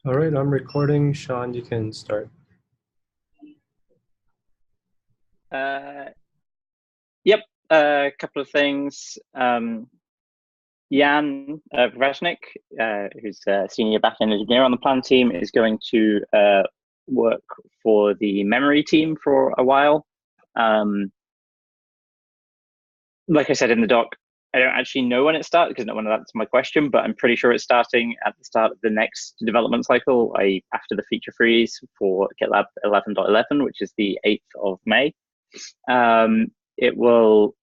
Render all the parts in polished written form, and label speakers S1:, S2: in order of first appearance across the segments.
S1: All right, I'm recording. Sean, you can start.
S2: Uh, yep, a couple of things. Jan Vresnik, who's a senior backend engineer on the plan team, is going to work for the memory team for a while. Like I said in the doc, I don't actually know when it starts because no one that's my question, but I'm pretty sure it's starting at the start of the next development cycle, after the feature freeze for GitLab 11.11, which is the 8th of May. It will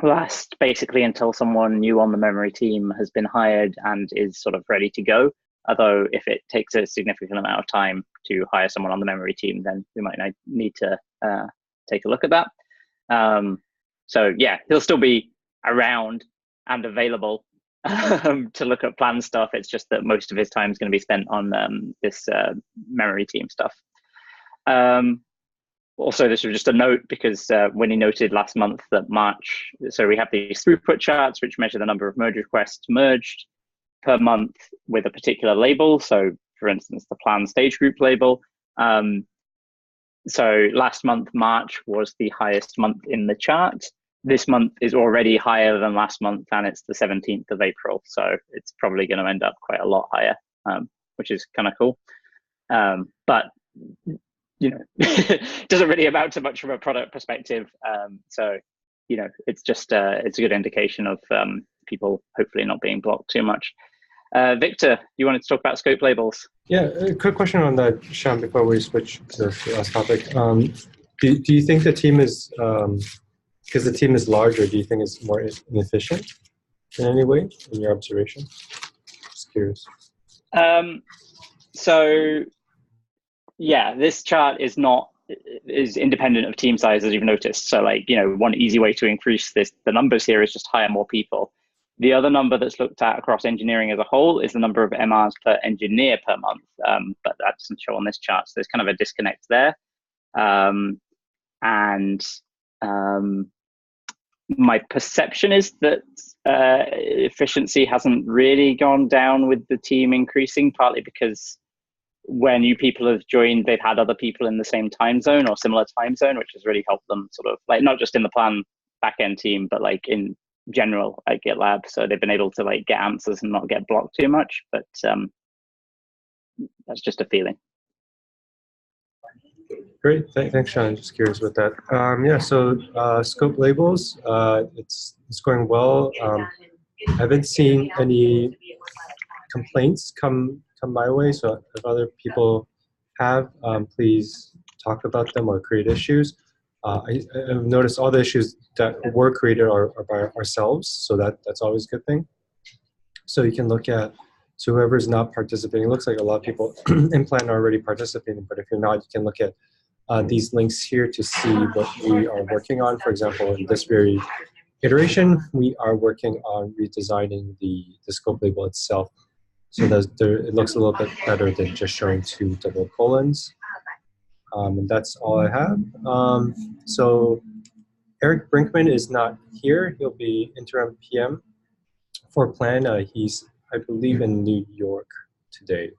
S2: last basically until someone new on the memory team has been hired and is sort of ready to go. Although if it takes a significant amount of time to hire someone on the memory team, then we might need to take a look at that. So yeah, he'll still be around and available to look at plan stuff. It's just that most of his time is going to be spent on this memory team stuff. Also, this was just a note because Winnie noted last month that March, so we have these throughput charts which measure the number of merge requests merged per month with a particular label. So for instance, the plan stage group label. So last month, March, was the highest month in the chart. This month is already higher than last month, and it's the 17th of April. So it's probably going to end up quite a lot higher, which is kind of cool. But you know, doesn't really amount to much from a product perspective. So, you know, it's just it's a good indication of people hopefully not being blocked too much. Victor, you wanted to talk about scope labels?
S1: Yeah, a quick question on that, Sean, before we switch to the last topic. Do you think the team is, because the team is larger, do you think it's more inefficient in any way, in your observation? Just curious.
S2: So, yeah, this chart is independent of team size, as you've noticed. So like, you know, one easy way to increase the numbers here is just hire more people. The other number that's looked at across engineering as a whole is the number of MRs per engineer per month, but that doesn't show on this chart. So there's kind of a disconnect there. My perception is that efficiency hasn't really gone down with the team increasing, partly because when new people have joined, they've had other people in the same time zone or similar time zone, which has really helped them sort of like not just in the plan backend team, but like in general at GitLab. So they've been able to like get answers and not get blocked too much. But that's just a feeling.
S1: Great, thanks, Sean. Just curious about that. Yeah, so scope labels, it's going well. I haven't seen any complaints come my way. So if other people have, please talk about them or create issues. I've noticed all the issues that were created are by ourselves, so that's always a good thing. So you can look at, so whoever's not participating, it looks like a lot of people in plan are already participating, but if you're not, you can look at these links here to see what we are working on. For example, in this very iteration, we are working on redesigning the scope label itself. So it looks a little bit better than just showing two double colons. And that's all I have. So Eric Brinkman is not here. He'll be interim PM for plan. He's, I believe, in New York today.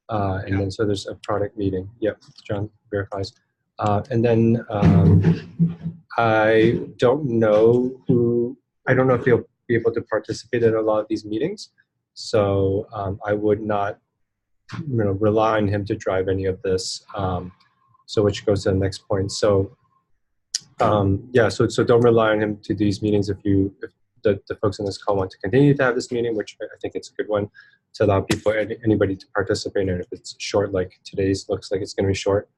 S1: And then so there's a product meeting. Yep, John verifies. And then I don't know if he'll be able to participate in a lot of these meetings. So I would not, rely on him to drive any of this. So which goes to the next point. So yeah, so don't rely on him to do these meetings if the folks on this call want to continue to have this meeting, which I think it's a good one to allow people, anybody to participate in. If it's short, like today's looks like it's going to be short,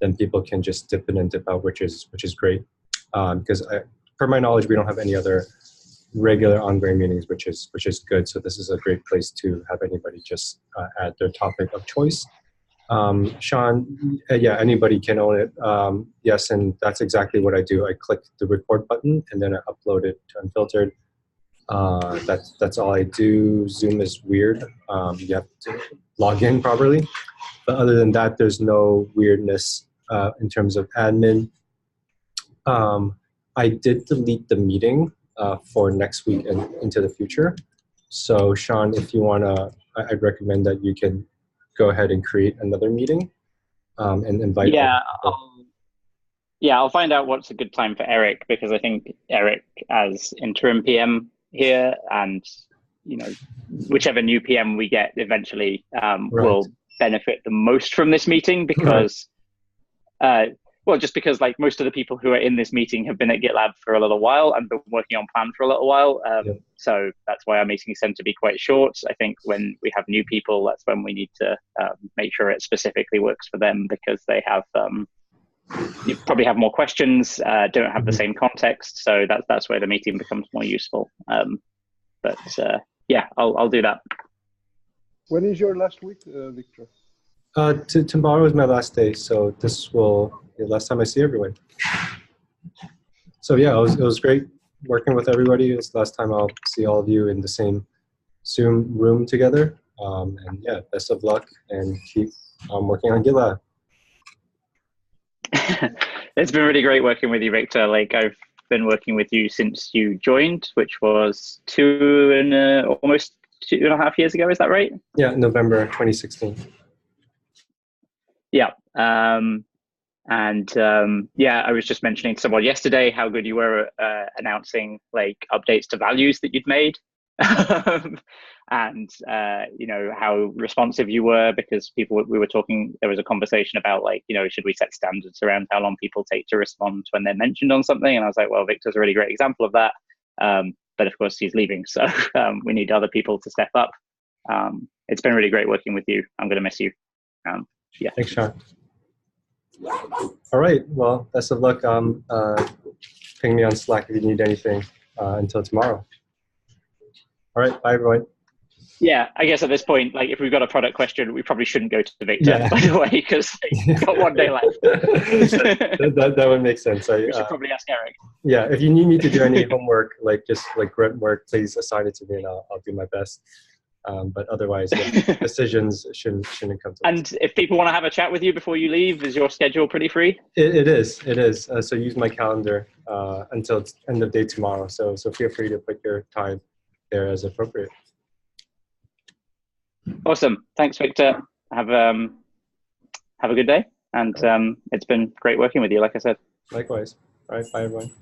S1: then people can just dip in and dip out, which is great. Because per my knowledge, we don't have any other regular ongoing meetings, which is good. So this is a great place to have anybody just add their topic of choice. Sean, yeah, anybody can own it. Yes, and that's exactly what I do. I click the record button and then I upload it to Unfiltered. That's all I do. Zoom is weird. You have to log in properly. But other than that, there's no weirdness in terms of admin. I did delete the meeting for next week and into the future. So Sean, if you want to I'd recommend that you can go ahead and create another meeting and invite.
S2: Yeah, I'll find out what's a good time for Eric, because I think Eric as interim PM here, and whichever new PM we get eventually will benefit the most from this meeting, because just because like most of the people who are in this meeting have been at GitLab for a little while and been working on Plan for a little while. So that's why our meetings tend to be quite short. I think when we have new people, that's when we need to make sure it specifically works for them, because they have you probably have more questions, don't have the same context. So that's where the meeting becomes more useful. But I'll do that.
S3: When is your last week, Victor?
S1: Tomorrow is my last day, so this will be the last time I see everyone. So yeah, it was great working with everybody. It's the last time I'll see all of you in the same Zoom room together. And yeah, best of luck, and keep working on GitLab.
S2: It's been really great working with you, Victor. Like, I've been working with you since you joined, which was almost 2.5 years ago. Is that right?
S1: Yeah, November 2016.
S2: Yeah. I was just mentioning to someone yesterday how good you were announcing like updates to values that you'd made. And how responsive you were, because we were talking, there was a conversation about like, should we set standards around how long people take to respond when they're mentioned on something? And I was like, well, Victor's a really great example of that. But of course he's leaving, so we need other people to step up. It's been really great working with you. I'm going to miss you. Yeah.
S1: Thanks, Sean. All right. Well, best of luck. Ping me on Slack if you need anything until tomorrow. All right. Bye, everyone.
S2: Yeah, I guess at this point, like if we've got a product question, we probably shouldn't go to Victor, by the way, because we've got 1 day left.
S1: that would make sense.
S2: We should probably ask Eric.
S1: Yeah, if you need me to do any homework, like just like grunt work, please assign it to me and I'll do my best. But otherwise, decisions shouldn't come to us.
S2: And if people want to have a chat with you before you leave, is your schedule pretty free?
S1: It is. So use my calendar until end of day tomorrow. So feel free to put your time there as appropriate.
S2: Awesome. Thanks, Victor. Have a good day. And it's been great working with you, like I said.
S1: Likewise. All right. Bye, everyone.